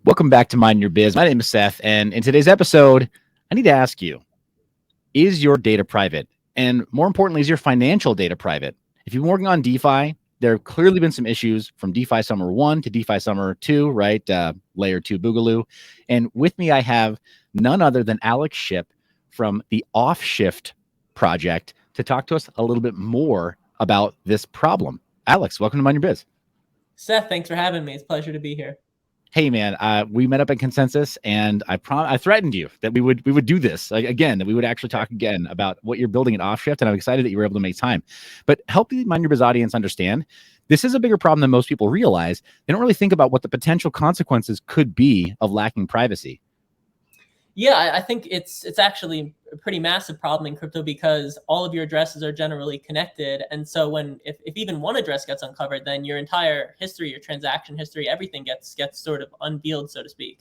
Welcome back to Mind Your Biz. My name is Seth, and in today's episode, I need to ask you, is your data private? And more importantly, is your financial data private? If you've been working on DeFi, there have clearly been some issues from DeFi Summer 1 to DeFi Summer 2, right? Layer 2 Boogaloo. And with me, I have none other than Alex Ship from the Offshift project to talk to us a little bit more about this problem. Alex, welcome to Mind Your Biz. Seth, thanks for having me. It's a pleasure to be here. Hey man, we met up in consensus, and I threatened you that we would do this again, that we would actually talk again about what you're building at Offshift, and I'm excited that you were able to make time. But help the Mind Your Biz audience understand this is a bigger problem than most people realize. They don't really think about what the potential consequences could be of lacking privacy. Yeah, I think it's actually a pretty massive problem in crypto because all of your addresses are generally connected. And so if even one address gets uncovered, then your entire history, your transaction history, everything gets sort of unveiled, so to speak.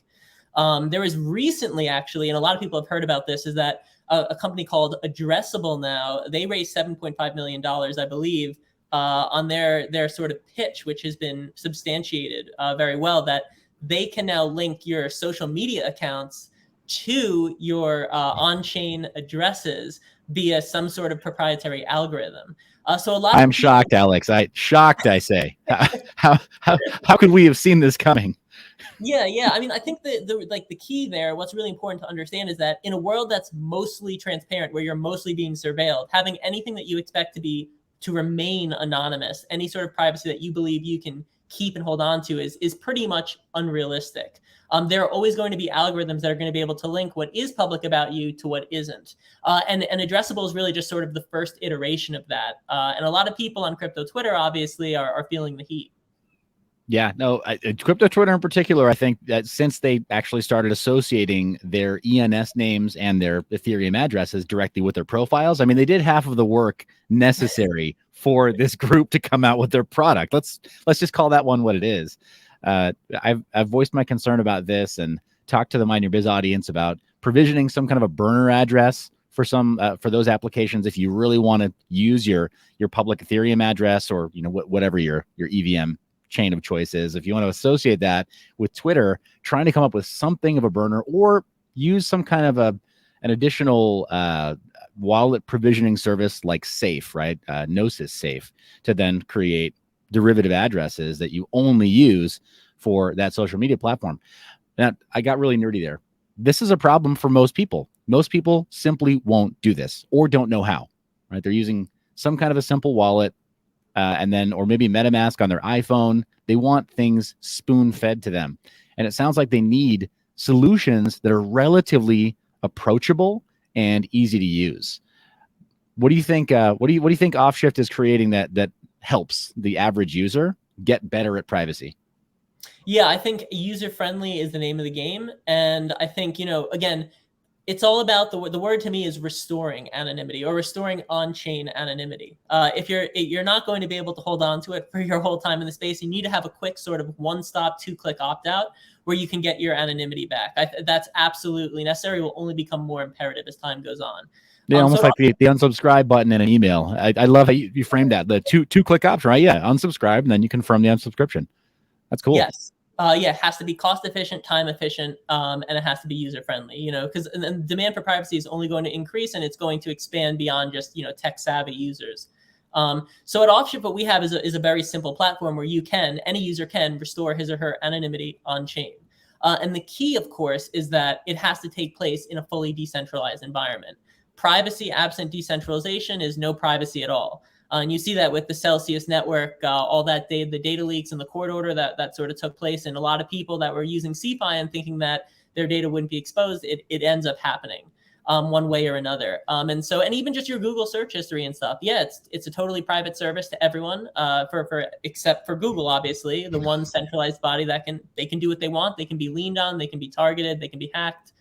There was recently actually, and a lot of people have heard about this, is that a company called Addressable now, they raised $7.5 million, I believe, on their sort of pitch, which has been substantiated very well, that they can now link your social media accounts to your on-chain addresses via some sort of proprietary algorithm. So a lot. I'm shocked, Alex. I say. How could we have seen this coming? Yeah. I mean, I think the key there, what's really important to understand is that in a world that's mostly transparent, where you're mostly being surveilled, having anything that you expect to remain anonymous, any sort of privacy that you believe you can keep and hold on to is pretty much unrealistic. There are always going to be algorithms that are going to be able to link what is public about you to what isn't. And Addressable is really just sort of the first iteration of that. And a lot of people on crypto Twitter obviously are feeling the heat. Yeah, no, crypto Twitter in particular, I think that since they actually started associating their ENS names and their Ethereum addresses directly with their profiles, I mean, they did half of the work necessary for this group to come out with their product. Let's just call that one what it is. I've voiced my concern about this and talked to the Mind Your Biz audience about provisioning some kind of a burner address for for those applications if you really want to use your public Ethereum address, or whatever your EVM chain of choices. If you want to associate that with Twitter, trying to come up with something of a burner, or use some kind of an additional wallet provisioning service like Safe, right? Gnosis Safe, to then create derivative addresses that you only use for that social media platform. Now, I got really nerdy there. This is a problem for most people. Most people simply won't do this or don't know how, right? They're using some kind of a simple wallet, or maybe MetaMask on their iPhone. They want things spoon-fed to them. And it sounds like they need solutions that are relatively approachable and easy to use. What do you think? What do you think Offshift is creating that helps the average user get better at privacy? Yeah, I think user-friendly is the name of the game. And I think, again, it's all about the word to me is restoring anonymity, or restoring on-chain anonymity. If you're not going to be able to hold on to it for your whole time in the space, you need to have a quick sort of one-stop, two-click opt-out where you can get your anonymity back. That's absolutely necessary. It will only become more imperative as time goes on. Yeah, almost like the unsubscribe button in an email. I love how you framed that. The two-click option, right? Yeah, unsubscribe, and then you confirm the unsubscription. That's cool. Yes. Yeah, it has to be cost efficient, time efficient, and it has to be user friendly. Because demand for privacy is only going to increase, and it's going to expand beyond just tech savvy users. So at Offshift, what we have is a very simple platform where any user can restore his or her anonymity on chain. And the key, of course, is that it has to take place in a fully decentralized environment. Privacy absent decentralization is no privacy at all. And you see that with the Celsius network, all that the data leaks and the court order that sort of took place, and a lot of people that were using CeFi and thinking that their data wouldn't be exposed, it ends up happening one way or another. And even just your Google search history and stuff, yeah, it's a totally private service to everyone, except for Google, obviously, the one centralized body that they can do what they want. They can be leaned on, they can be targeted, they can be hacked.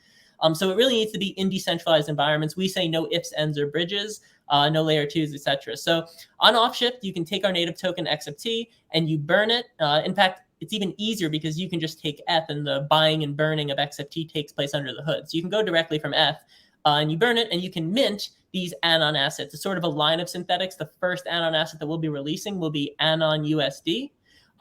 So it really needs to be in decentralized environments. We say no ifs, ends, or bridges, no layer twos, etc. So on Offshift, you can take our native token XFT and you burn it. In fact, it's even easier because you can just take ETH, and the buying and burning of XFT takes place under the hood. So you can go directly from ETH and you burn it, and you can mint these Anon assets. It's sort of a line of synthetics. The first Anon asset that we'll be releasing will be Anon USD.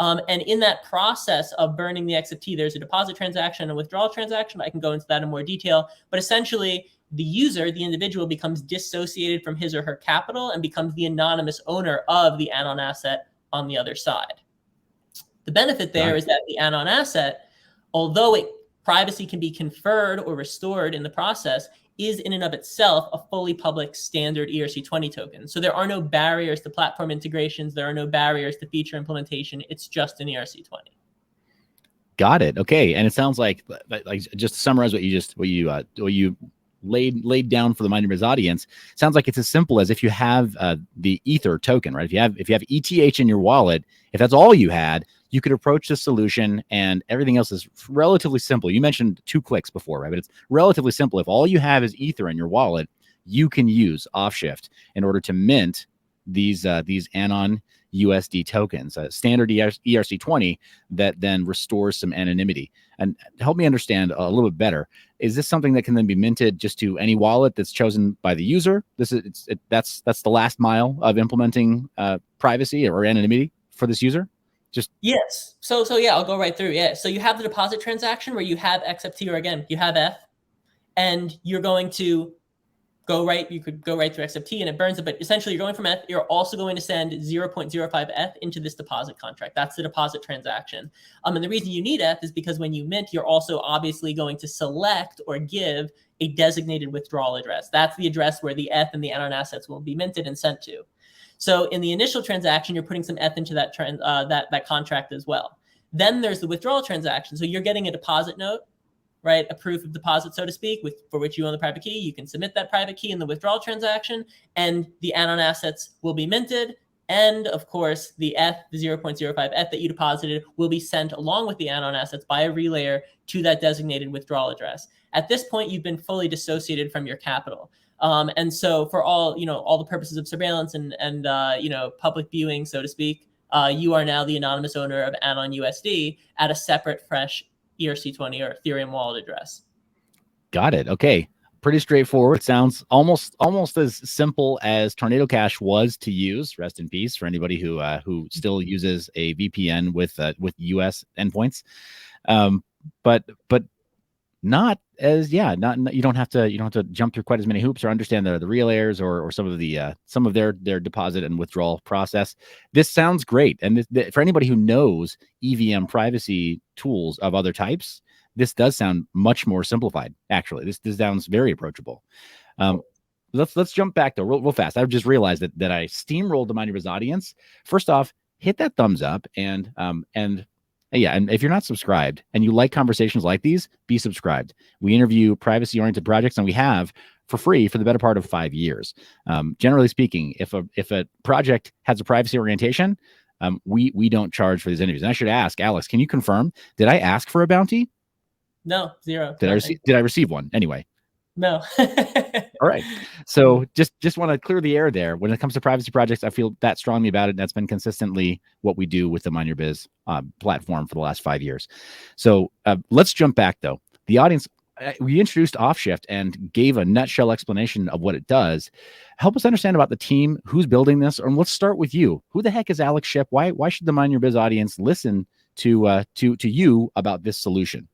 And in that process of burning the XFT, there's a deposit transaction and a withdrawal transaction. I can go into that in more detail, but essentially the user, the individual, becomes dissociated from his or her capital and becomes the anonymous owner of the Anon asset on the other side. The benefit there is that the Anon asset, although privacy can be conferred or restored in the process, is in and of itself a fully public standard ERC20 token. So there are no barriers to platform integrations. There are no barriers to feature implementation. It's just an ERC20. Got it. Okay. And it sounds like just to summarize what you laid down for the Mind Your Biz audience, sounds like it's as simple as if you have the Ether token, right? If you have ETH in your wallet, if that's all you had, you could approach the solution and everything else is relatively simple. You mentioned 2 clicks before, right? But it's relatively simple. If all you have is Ether in your wallet, you can use Offshift in order to mint these Anon USD tokens, standard ERC20 that then restores some anonymity. And help me understand a little bit better. Is this something that can then be minted just to any wallet that's chosen by the user? That's the last mile of implementing privacy or anonymity for this user? Yes. So yeah, I'll go right through. Yeah. So you have the deposit transaction where you have XFT, or again, you have F, and you're going to go right. You could go right through XFT and it burns it, but essentially you're going from F. You're also going to send 0.05 F into this deposit contract. That's the deposit transaction. And the reason you need F is because when you mint, you're also obviously going to select or give a designated withdrawal address. That's the address where the F and the Anon assets will be minted and sent to. So in the initial transaction, you're putting some F into that that contract as well. Then there's the withdrawal transaction. So you're getting a deposit note, right? A proof of deposit, so to speak, for which you own the private key. You can submit that private key in the withdrawal transaction, and the Anon assets will be minted. And of course, the F, the 0.05 F that you deposited, will be sent along with the Anon assets by a relayer to that designated withdrawal address. At this point, you've been fully dissociated from your capital. And so for all the purposes of surveillance and public viewing, so to speak, you are now the anonymous owner of Anon USD at a separate, fresh ERC20 or Ethereum wallet address. Got it. Okay. Pretty straightforward. Sounds almost as simple as Tornado Cash was to use. Rest in peace for anybody who still uses a VPN with US endpoints. But not as not you don't have to jump through quite as many hoops or understand the relayers or some of their deposit and withdrawal process. This sounds great, and for anybody who knows EVM privacy tools of other types, this does sound much more simplified. Actually, this sounds very approachable. Let's jump back though real fast. I've just realized that I steamrolled the Mind Your Biz audience. First off, hit that thumbs up and if you're not subscribed and you like conversations like these, be subscribed. We interview privacy-oriented projects, and we have for free for the better part of 5 years. Generally speaking, if a project has a privacy orientation, we don't charge for these interviews. And I should ask, Alex, can you confirm? Did I ask for a bounty? No, zero. Did I receive one anyway? No. All right. So just want to clear the air there. When it comes to privacy projects, I feel that strongly about it. That's been consistently what we do with the Mind Your Biz platform for the last 5 years. So let's jump back though. The audience, we introduced Offshift and gave a nutshell explanation of what it does. Help us understand about the team, who's building this, and let's start with you. Who the heck is Alex Shipp? Why should the Mind Your Biz audience listen to you about this solution?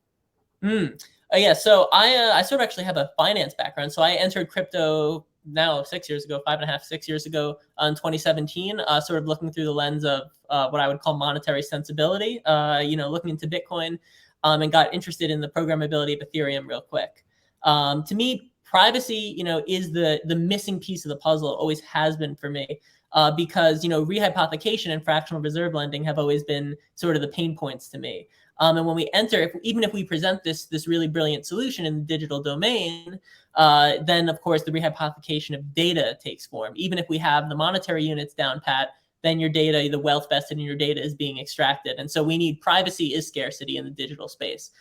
Yeah, so I sort of actually have a finance background. So I entered crypto now 6 years ago, 5.5, 6 years ago in 2017, sort of looking through the lens of what I would call monetary sensibility, looking into Bitcoin and got interested in the programmability of Ethereum real quick. To me, privacy, is the missing piece of the puzzle. It always has been for me. Because rehypothecation and fractional reserve lending have always been sort of the pain points to me. And when we enter, even if we present this really brilliant solution in the digital domain, then of course the rehypothecation of data takes form. Even if we have the monetary units down pat, then your data, the wealth vested in your data, is being extracted. And so we need privacy is scarcity in the digital space.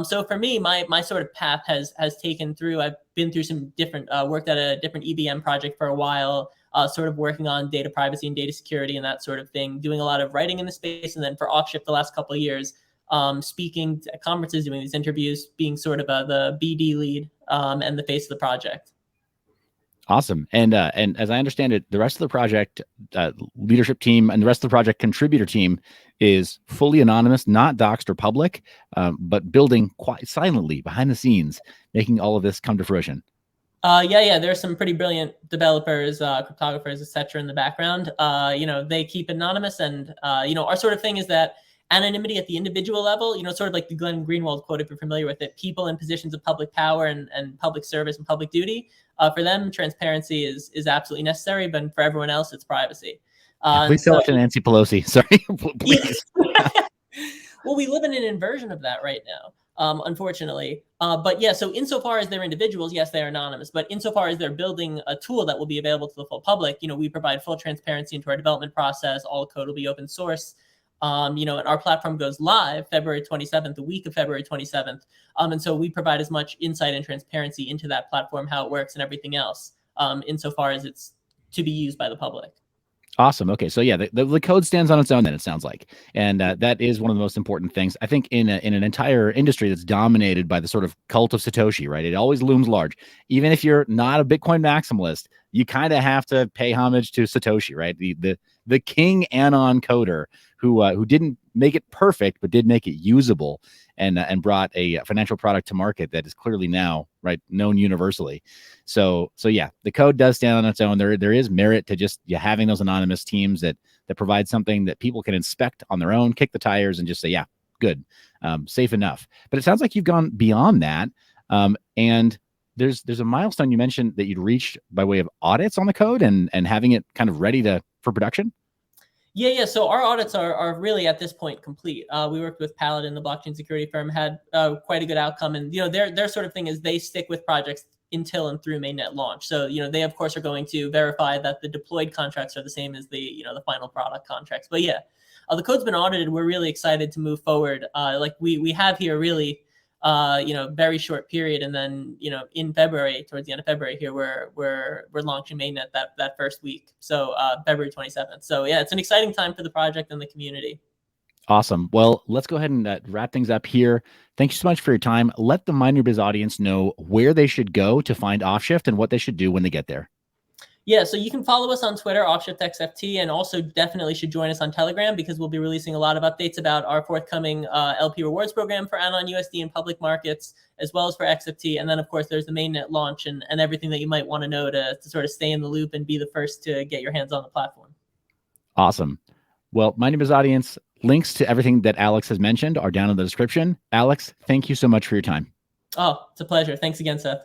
So for me, my sort of path has taken through. I've been through some different worked at a different EVM project for a while. Sort of working on data privacy and data security and that sort of thing, doing a lot of writing in the space. And then for Offshift the last couple of years, speaking at conferences, doing these interviews, being sort of the BD lead and the face of the project. Awesome. And as I understand it, the rest of the project leadership team and the rest of the project contributor team is fully anonymous, not doxed or public, but building quite silently behind the scenes, making all of this come to fruition. Yeah. There's some pretty brilliant developers, cryptographers, etc. in the background. They keep anonymous, and our sort of thing is that anonymity at the individual level, sort of like the Glenn Greenwald quote, if you're familiar with it, people in positions of public power and public service and public duty, for them, transparency is absolutely necessary, but for everyone else, it's privacy. Please tell it to Nancy Pelosi. Sorry, please. Well, we live in an inversion of that right now. Unfortunately. But yeah, so insofar as they're individuals, yes, they're anonymous. But insofar as they're building a tool that will be available to the full public, we provide full transparency into our development process. All code will be open source. And our platform goes live February 27th, the week of February 27th. And so we provide as much insight and transparency into that platform, how it works and everything else, insofar as it's to be used by the public. Awesome. Okay. So yeah, the code stands on its own then, it sounds like. And that is one of the most important things. I think in an entire industry that's dominated by the sort of cult of Satoshi, right? It always looms large. Even if you're not a Bitcoin maximalist, you kind of have to pay homage to Satoshi, right? The king anon coder who didn't make it perfect, but did make it usable and brought a financial product to market that is clearly now, right, known universally. So yeah, the code does stand on its own. There is merit to just having those anonymous teams that provide something that people can inspect on their own, kick the tires, and just say, yeah, good, safe enough. But it sounds like you've gone beyond that, and there's a milestone you mentioned that you'd reached by way of audits on the code and having it kind of ready for production. Yeah. So our audits are really at this point complete. We worked with Paladin, the blockchain security firm, had quite a good outcome, and their sort of thing is they stick with projects until and through mainnet launch. So they of course are going to verify that the deployed contracts are the same as the final product contracts. But yeah, the code's been audited. We're really excited to move forward. Like we have here really very short period, and then in February, towards the end of February here, we're launching mainnet that first week, so February 27th. So yeah, it's an exciting time for the project and the community. Awesome. Well, let's go ahead and wrap things up here. Thank you so much for your time. Let the Mind Your Biz audience know where they should go to find Offshift and what they should do when they get there. Yeah, so you can follow us on Twitter, OffshiftXFT, and also definitely should join us on Telegram, because we'll be releasing a lot of updates about our forthcoming LP rewards program for Anon USD in public markets, as well as for XFT. And then, of course, there's the mainnet launch and everything that you might want to know to sort of stay in the loop and be the first to get your hands on the platform. Awesome. Well, Mind Your Biz audience, links to everything that Alex has mentioned are down in the description. Alex, thank you so much for your time. Oh, it's a pleasure. Thanks again, Seth.